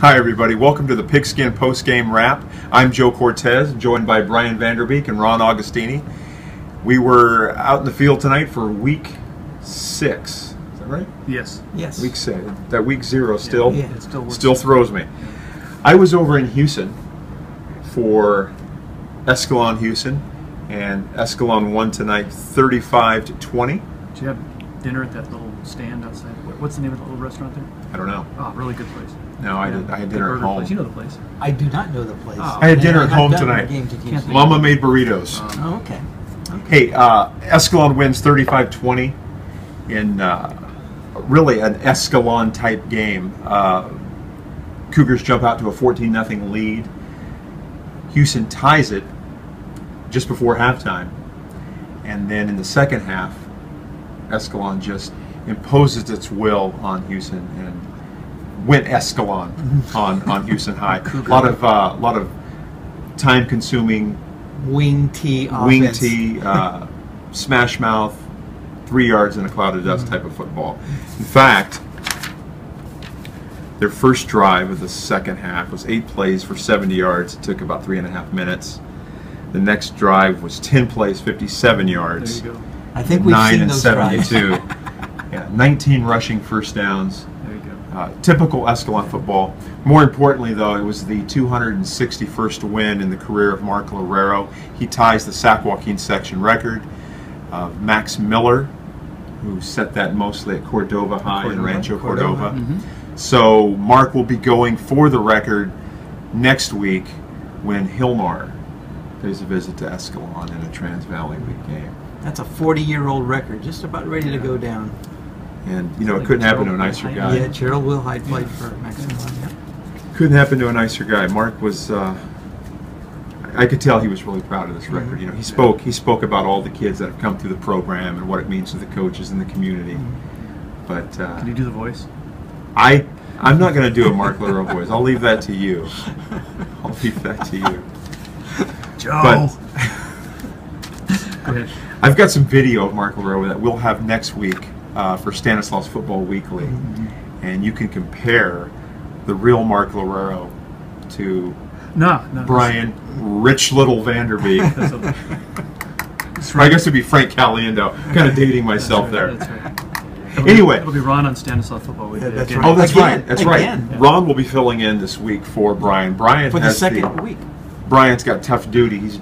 Hi everybody, welcome to the Pigskin Postgame Wrap. I'm Joe Cortez, joined by VanderBeek and Ron Agostini. We were out in the field tonight for week 6. Is that right? Yes. Yes. Week 6. That week 0 still, Yeah. It still works. still throws me. I was over in Houston for Escalon Houston, and Escalon won tonight 35-20. Did you have dinner at that little stand outside? What's the name of the little restaurant there? I don't know. Oh, really good place. No, I had dinner at burger home. place. You know the place. I do not know the place. Oh. I had dinner at And I've home done tonight. games at Houston. Mama made burritos. Oh, okay. Hey, Escalon wins 35-20 in really an Escalon type game. Cougars jump out to a 14-0 lead. Houston ties it just before halftime. And then in the second half, Escalon just imposes its will on Houston and went Escalon on Houston High. A lot of time-consuming Wing tee offense. smash mouth, 3 yards in a cloud of dust type of football. In fact, their first drive of the second half was 8 plays for 70 yards. It took about 3.5 minutes. The next drive was 10 plays, 57 yards. There you go. I think we've 9 seen and those 72. drives. Yeah, 19 rushing first downs. There you go. Typical Escalon football. More importantly, though, it was the 261st win in the career of Mark Lorero. He ties the Sac Joaquin section record. Max Miller, who set that mostly at Cordova High in Rancho Cordova. So Mark will be going for the record next week when Hilmar pays a visit to Escalon in a Trans-Valley League game. That's a 40-year-old record, just about ready to go down. And, you know, it couldn't happen to a nicer guy. Yeah, Gerald Wilhite played for Maximilian. Yeah. Couldn't happen to a nicer guy. Mark was, I could tell he was really proud of this record. You know, he spoke about all the kids that have come through the program and what it means to the coaches and the community. But Can you do the voice? I'm not going to do a Mark Lorero voice. I'll leave that to you. I'll leave that to you. Joe! But Go ahead. I've got some video of Mark Lorero that we'll have next week for Stanislas Football Weekly. And you can compare the real Mark Lorero to No. Brian Rich Little VanderBeek. That's I guess it'd be Frank Caliendo. Kind of dating myself there. That's right. Anyway. It'll be Ron on Stanislaus Football Week. Yeah, that's Again. right. Oh, that's Again. right. That's Again. right. Ron will be filling in this week for Brian. Brian For the has second week. Brian's got tough duty. He's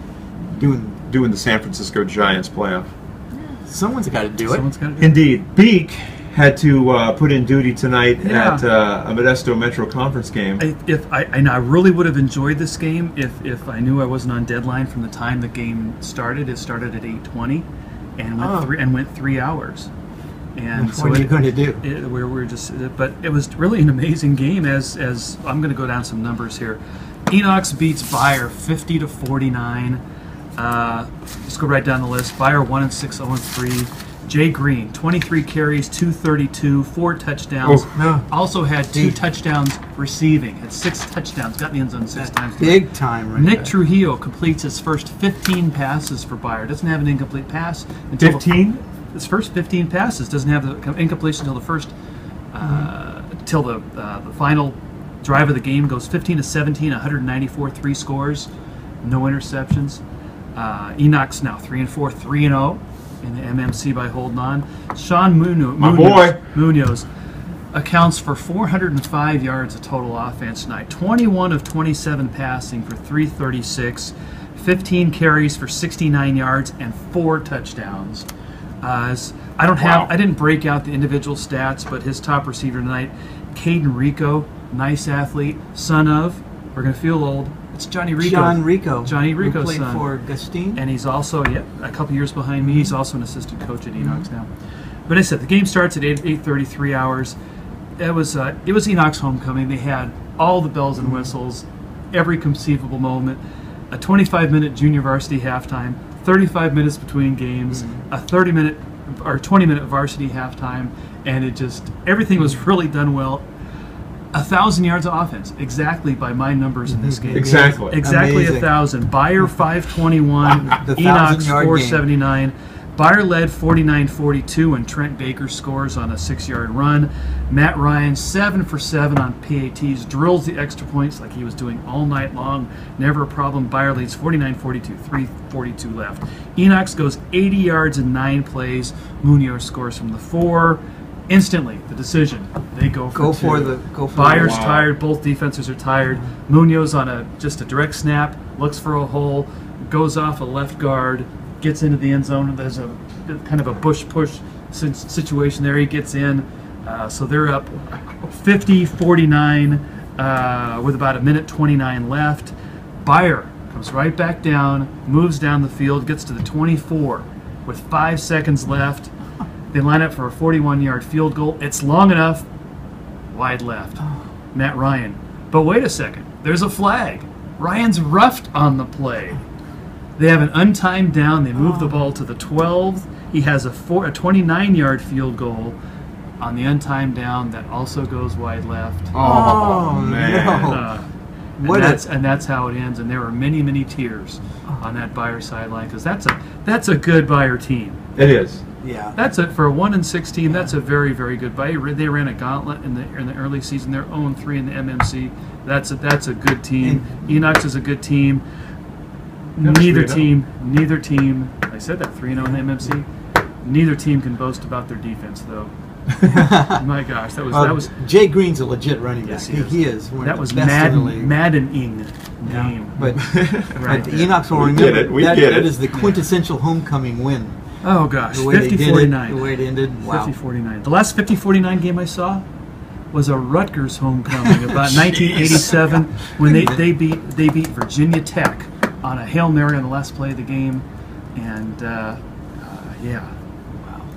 doing the San Francisco Giants playoff. Someone's got to do it. Someone's got to do it. Indeed. Beek had to put in duty tonight at a Modesto Metro Conference game. I really would have enjoyed this game if I knew I wasn't on deadline from the time the game started. It started at 8:20 and went 3 hours. And What are you going to do? But it was really an amazing game. As I'm going to go down some numbers here. Enox beats Bayer 50-49. Let's go right down the list. Bayer 1-6, 0-3. Jay Green 23 carries, 232, 4 touchdowns. Oh, no. Also had 2 touchdowns receiving. Had 6 touchdowns. Got in the end zone 6 times. Big time, right? Nick Trujillo completes his first 15 passes for Bayer. Doesn't have an incomplete pass until 15? His first 15 passes doesn't have the incompletion until the first, till the final drive of the game. Goes 15-17, 194, 3 scores, no interceptions. Enoch's now 3-4, 3-0 in the MMC by holding on. Sean Munoz accounts for 405 yards of total offense tonight. 21 of 27 passing for 336, 15 carries for 69 yards and 4 touchdowns. I didn't break out the individual stats, but his top receiver tonight, Caden Rico, nice athlete, son of, we're going to feel old, it's Johnny Rico. Johnny Rico's who played son. for Agostini. And he's also, a couple years behind me. He's also an assistant coach at Enox now. But I said, the game starts at 8:30, 3 hours. It was Enox homecoming. They had all the bells and whistles, every conceivable moment, a 25-minute junior varsity halftime, 35 minutes between games, a 30-minute or 20-minute varsity halftime, and everything was really done well. 1,000 yards of offense, exactly by my numbers in this game. Exactly. Exactly Amazing. 1,000. Bayer 521, The Enox 1,000-yard 479. Beyer led 49-42 when Trent Baker scores on a 6-yard run. Matt Ryan 7 for 7 on PATs, drills the extra points like he was doing all night long. Never a problem. Beyer leads 49-42, 3:42 left. Enox goes 80 yards in 9 plays. Munoz scores from the 4. Instantly, the decision. They go for two. Beyer's tired. Both defenses are tired. Munoz on just a direct snap, looks for a hole, goes off a left guard, gets into the end zone. There's a kind of a push situation there. He gets in. So they're up 50-49 with about 1:29 left. Beyer comes right back down, moves down the field, gets to the 24 with 5 seconds left. They line up for a 41-yard field goal. It's long enough, wide left. Matt Ryan. But wait a second. There's a flag. Ryan's roughed on the play. They have an untimed down. They move the ball to the 12. He has a 29-yard field goal on the untimed down that also goes wide left. Oh man! And that's how it ends. And there were many, many tears on that Beyer sideline because that's a good Beyer team. It is. Yeah. That's it for a 1-6 team. That's a very, very good Beyer. They ran a gauntlet in the early season. They're 0-3 in the MMC. That's a good team. Enox is a good team. Neither team. I said that 3-0 in the MMC. Neither team can boast about their defense, though. My gosh, that was. Jay Green's a legit running back. Yes, he is. That was maddening game. But right. Enox will remember that is the Yeah. quintessential homecoming win. Oh gosh, The way 50-49. the way it ended. Wow. 50-49. The last 50-49 game I saw was a Rutgers homecoming about 1987 when they beat Virginia Tech on a Hail Mary on the last play of the game, and yeah.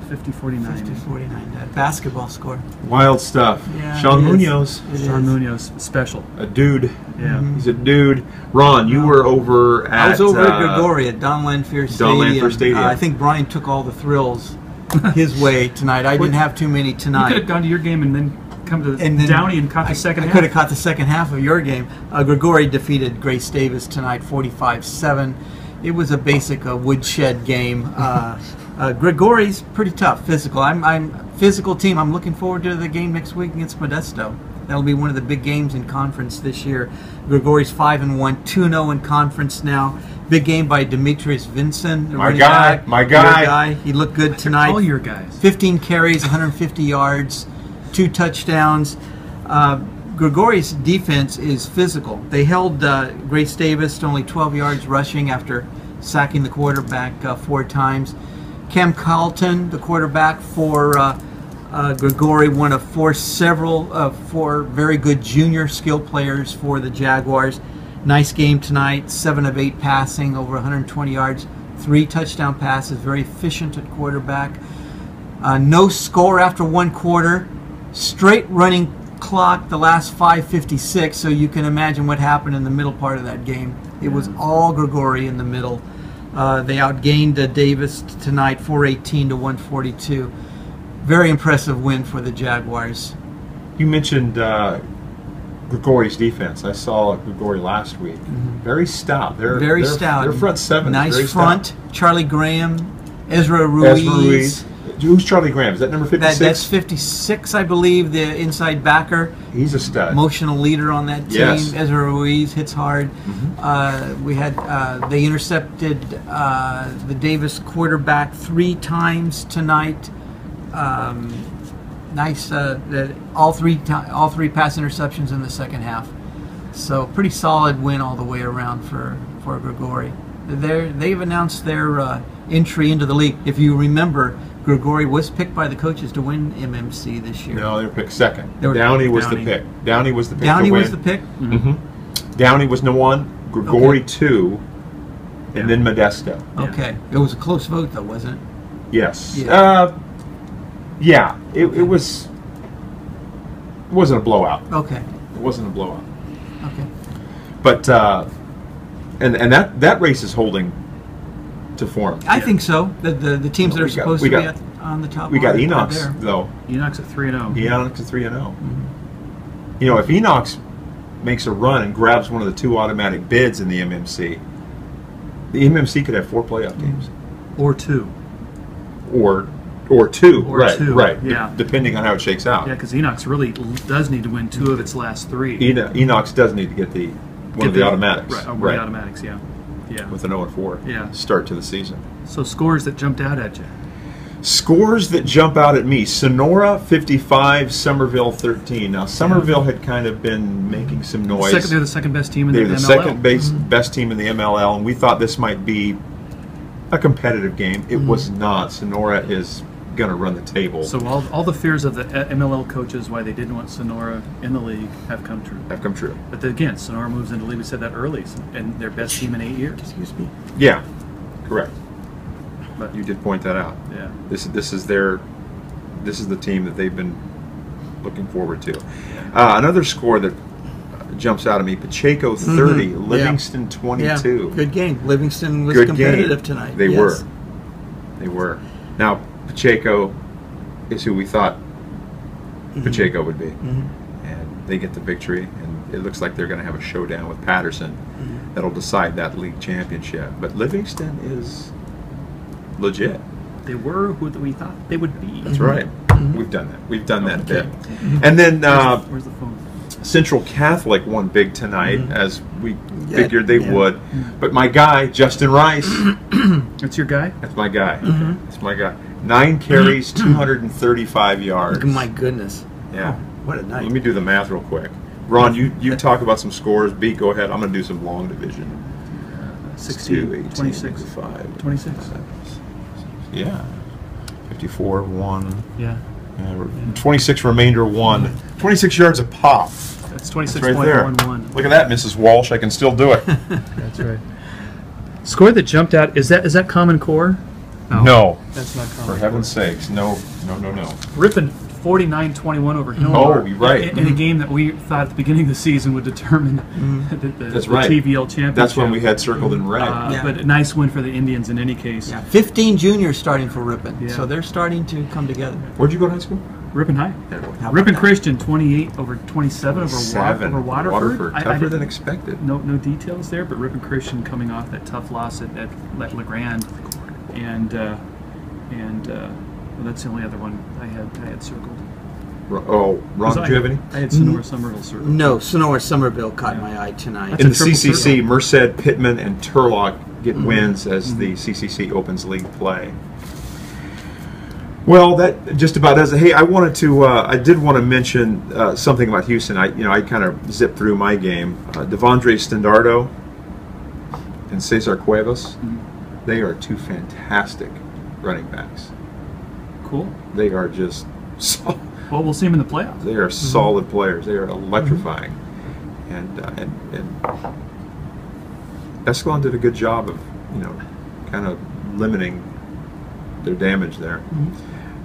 50-49. 50-49, that basketball score. Wild stuff. Yeah, Sean it is. Munoz. Sean Munoz, special. A dude. Yeah. He's a dude. Ron, you were over at... I was over at Gregory at Don Lanphier Stadium. I think Brian took all the thrills his way tonight. I didn't have too many tonight. You could have gone to your game and then come to Downey and caught the second half. I could have caught the second half of your game. Gregory defeated Grace Davis tonight 45-7. It was a basic woodshed game. Gregory's pretty tough, physical. I'm physical team. I'm looking forward to the game next week against Modesto. That'll be one of the big games in conference this year. Gregory's 5-1, 2-0 in conference now. Big game by Demetrius Vinson. My guy. He looked good tonight. All your guys. 15 carries, 150 yards, 2 touchdowns. Gregory's defense is physical. They held Grace Davis to only 12 yards rushing after sacking the quarterback 4 times. Cam Carlton, the quarterback for Gregory, one of 4 very good junior skill players for the Jaguars. Nice game tonight, 7 of 8 passing, over 120 yards, 3 touchdown passes, very efficient at quarterback. No score after 1 quarter, straight running clock the last 5:56, so you can imagine what happened in the middle part of that game. It was all Gregory in the middle. They outgained Davis tonight 418 to 142. Very impressive win for the Jaguars. You mentioned Gregory's defense. I saw Gregory last week. Very stout. They're stout. Their front seven. Nice very front. Stout. Charlie Graham, Ezra Ruiz. Who's Charlie Graham? Is that number 56? That's 56, I believe, the inside backer. He's a stud. Emotional leader on that team. Yes. Ezra Ruiz hits hard. They intercepted the Davis quarterback 3 times tonight. Nice. All three pass interceptions in the second half. So pretty solid win all the way around for Gregory. They've announced their entry into the league. If you remember, Gregory was picked by the coaches to win MMC this year. No, they were picked second. Downey was the pick. Downey was the pick. Downey to win. was the pick? Downey was number 1, Gregory 2, and then Modesto. Okay. It was a close vote, though, wasn't it? Yes. Yeah. It wasn't a blowout. Okay. It wasn't a blowout. Okay. But and that race is holding to form. I think so. The teams that are supposed to be on the top. We got are Enox there. though. Enox at 3-0. Enox at 3-0. You know, if Enox makes a run and grabs one of the 2 automatic bids in the MMC could have 4 playoff games. Or 2. or two. Or right, two, right. yeah. Depending on how it shakes out. Yeah, because Enox really does need to win 2 of its last 3. Enox does need to get one of the automatics. Right, one of the automatics, yeah. Yeah. With an 0-4 Yeah. start to the season. So scores that jumped out at you. Scores that jump out at me. Sonora 55, Somerville 13. Now Somerville had kind of been making some noise. They're the second best team in the MLL. They're the second best team in the MLL, and we thought this might be a competitive game. It was not. Sonora is going to run the table. So all the fears of the MLL coaches why they didn't want Sonora in the league have come true. But then again, Sonora moves into the league. We said that early, and their best team in 8 years. Excuse me. Yeah, correct. But You did point that out. yeah, This is the team that they've been looking forward to. Another score that jumps out at me: Pacheco 30, Livingston 22. Yeah. Good game. Livingston was Good competitive game. tonight. They yes. were. Now Pacheco is who we thought Pacheco would be, and they get the victory. And it looks like they're going to have a showdown with Patterson that'll decide that league championship. But Livingston is legit. they were who we thought they would be. That's right. We've done that. We've done that bit. And then Where's the phone? Central Catholic won big tonight, as we figured they would. But my guy, Justin Rice. That's your guy? That's my guy. That's my guy. 9 carries, 235 yards. My goodness. Yeah. Oh, what a night. Let me do the math real quick. Ron, you talk about some scores. B, go ahead. I'm going to do some long division. 16, 18, 26. 5, 26. Yeah. 54, 1. Yeah. 26 remainder, 1. 26 yards a pop. That's Right there. 26.11. Look at that, Mrs. Walsh. I can still do it. That's right. Score that jumped out, is that Common Core? No. That's not Common For Core. heaven's sakes. No. Ripon 49-21 over Hillmar. Oh, you're right. In a game that we thought at the beginning of the season would determine the That's right. TVL championship. That's when we had circled in red. But a nice win for the Indians in any case. Yeah, 15 juniors starting for Ripon, Yeah. so they're starting to come together. Where'd you go to high school? Ripon High. How about Ripon that? Christian 28 over 27 over Waterford. Tougher than expected. No details there, but Ripon Christian coming off that tough loss at LeGrand, and well, that's the only other one I had circled. Ron, do you have any? I had Sonora Somerville circled. No, Sonora Somerville caught my eye tonight. That's In a the triple CCC, Merced, Pittman, and Turlock get wins as the CCC opens league play. Well, that just about does it. Hey, I did want to mention something about Houston. I kind of zipped through my game. Devondre Standardo and Cesar Cuevas, they are 2 fantastic running backs. Cool. They are just Well, we'll see him in the playoffs. they are solid players. They are electrifying, and Escalon did a good job of kind of limiting their damage there.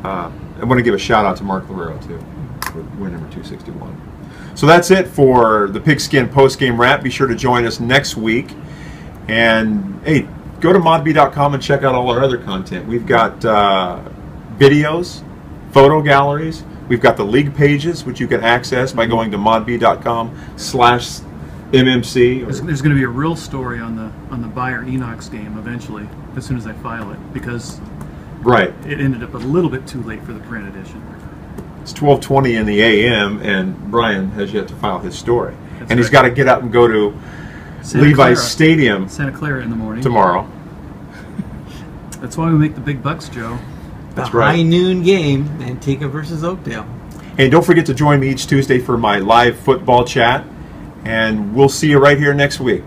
I want to give a shout out to Mark Lorero too for win number 261. So that's it for the Pigskin post-game wrap. Be sure to join us next week, and hey, go to modbee.com and check out all our other content. We've got videos, photo galleries. We've got the league pages, which you can access by going to modbee.com/MMC. There's going to be a real story on the Bayer Enox game eventually, as soon as I file it, because it ended up a little bit too late for the print edition. It's 12:20 in the a.m. and Brian has yet to file his story, That's he's right. got to get up and go to Santa Levi's Clara. Stadium Santa Clara in the morning. tomorrow. That's why we make the big bucks, Joe. That's The right. high noon game, Antigua versus Oakdale. And don't forget to join me each Tuesday for my live football chat, and we'll see you right here next week.